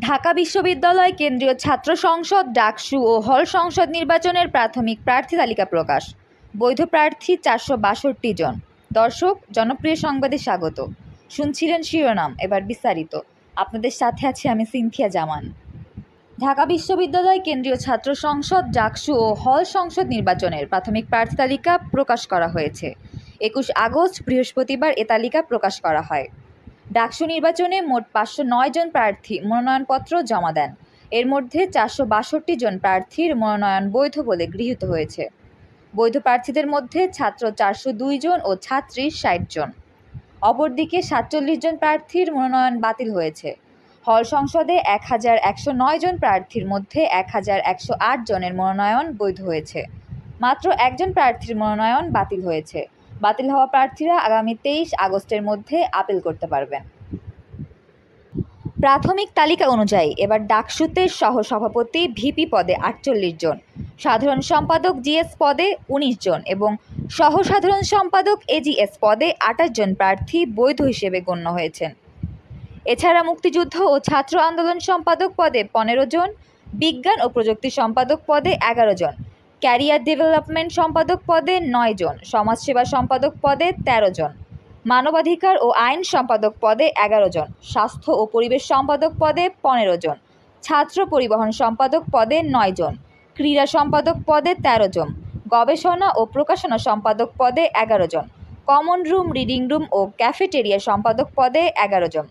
ঢাকা বিশ্ববিদ্যালয় কেন্দ্রীয় ছাত্র সংসদ ডাকসু ও হল সংসদ নির্বাচনের প্রাথমিক প্রার্থী তালিকা প্রকাশ। বৈধ প্রার্থী 462 জন। দর্শক, জনপ্রিয় সংবাদে স্বাগত। শুনছিলেন শিরোনাম, এবার বিস্তারিত। আপনাদের সাথে আছি আমি সিনথিয়া জামান। ঢাকা বিশ্ববিদ্যালয় কেন্দ্রীয় ছাত্র সংসদ ডাকসু ও হল সংসদ নির্বাচনের প্রাথমিক প্রার্থী তালিকা প্রকাশ করা হয়েছে। 21 আগস্ট বৃহস্পতিবার এ তালিকা প্রকাশ করা হয়। ডাকসু নির্বাচনে মোট 509 জন প্রার্থী মনোনয়নপত্র জমা দেন। এর মধ্যে 462 জন প্রার্থীর মনোনয়ন বৈধ বলে গৃহীত হয়েছে। বৈধ প্রার্থীদের মধ্যে ছাত্র 402 জন ও ছাত্রী 60 জন। অপরদিকে 47 জন প্রার্থীর মনোনয়ন বাতিল হয়েছে। হল সংসদে 1109 জন প্রার্থীর মধ্যে 1108 জনের মনোনয়ন বৈধ হয়েছে। মাত্র একজন প্রার্থীর মনোনয়ন বাতিল হয়েছে। বাতিল হওয়া প্রার্থীরা আগামী 23 আগস্টের মধ্যে আপিল করতে পারবেন। প্রাথমিক তালিকা অনুযায়ী এবার ডাকসুতে সহসভাপতি ভিপি পদে 48 জন, সাধারণ সম্পাদক জিএস পদে 19 জন এবং সহসাধারণ সম্পাদক এজিএস পদে 28 জন প্রার্থী বৈধ হিসেবে গণ্য হয়েছেন। এছাড়া মুক্তিযুদ্ধ ও ছাত্র আন্দোলন সম্পাদক পদে 15 জন, বিজ্ঞান ও প্রযুক্তি সম্পাদক পদে 11 জন, ক্যারিয়ার ডেভেলপমেন্ট সম্পাদক পদে 9 জন, সমাজসেবা সম্পাদক পদে 13 জন, মানবাধিকার ও আইন সম্পাদক পদে 11 জন, স্বাস্থ্য ও পরিবেশ সম্পাদক পদে 15 জন, ছাত্র পরিবহন সম্পাদক পদে 9 জন, ক্রীড়া সম্পাদক পদে 13 জন, গবেষণা ও প্রকাশনা সম্পাদক পদে 11 জন, কমন রুম, রিডিং রুম ও ক্যাফেটেরিয়া সম্পাদক পদে 11 জন,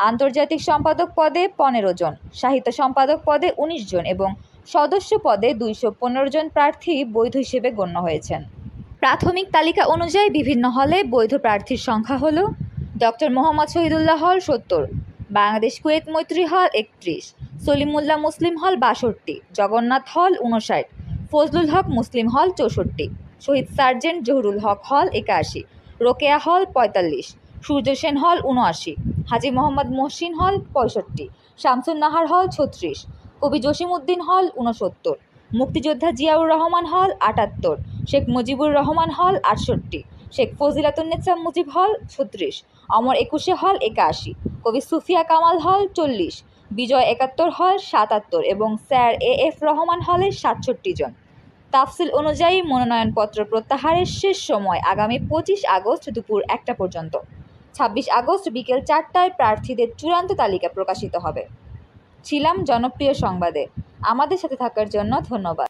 আন্তর্জাতিক সম্পাদক পদে 15 জন, সাহিত্য সম্পাদক পদে 19 জন এবং সদস্য পদে 215 জন প্রার্থী বৈধ হিসেবে গণ্য হয়েছেন। প্রাথমিক তালিকা অনুযায়ী বিভিন্ন হলে বৈধ প্রার্থীর সংখ্যা হল: ডক্টর মোহাম্মদ শহীদুল্লাহ হল 70, বাংলাদেশ কুয়েত মৈত্রী হল 31, সলিমুল্লাহ মুসলিম হল 62, জগন্নাথ হল 59, ফজলুল হক মুসলিম হল 64, শহীদ সার্জেন্ট জহুরুল হক হল 81, রোকেয়া হল 45, সূর্য সেন হল 79, হাজী মোহাম্মদ মহসিন হল 65, শামসুন নাহার হল 36, কবি জসিমউদ্দিন হল 69, মুক্তিযোদ্ধা জিয়াউর রহমান হল 78, শেখ মুজিবুর রহমান হল 68, শেখ ফজিলাতুন্নেছা মুজিব হল 36, অমর 21 হল 81, কবি সুফিয়া কামাল হল 40, বিজয় 71 হল 77 এবং স্যার এএফ রহমান হলে 67 জন। তাফসিল অনুযায়ী মনোনয়নপত্র প্রত্যাহারের শেষ সময় আগামী 25 আগস্ট দুপুর 1টা পর্যন্ত। 26 আগস্ট বিকেল 4টায় প্রার্থীদের চূড়ান্ত তালিকা প্রকাশিত হবে। ছিলাম জনপ্রিয় সংবাদে। আমাদের সাথে থাকার জন্য ধন্যবাদ।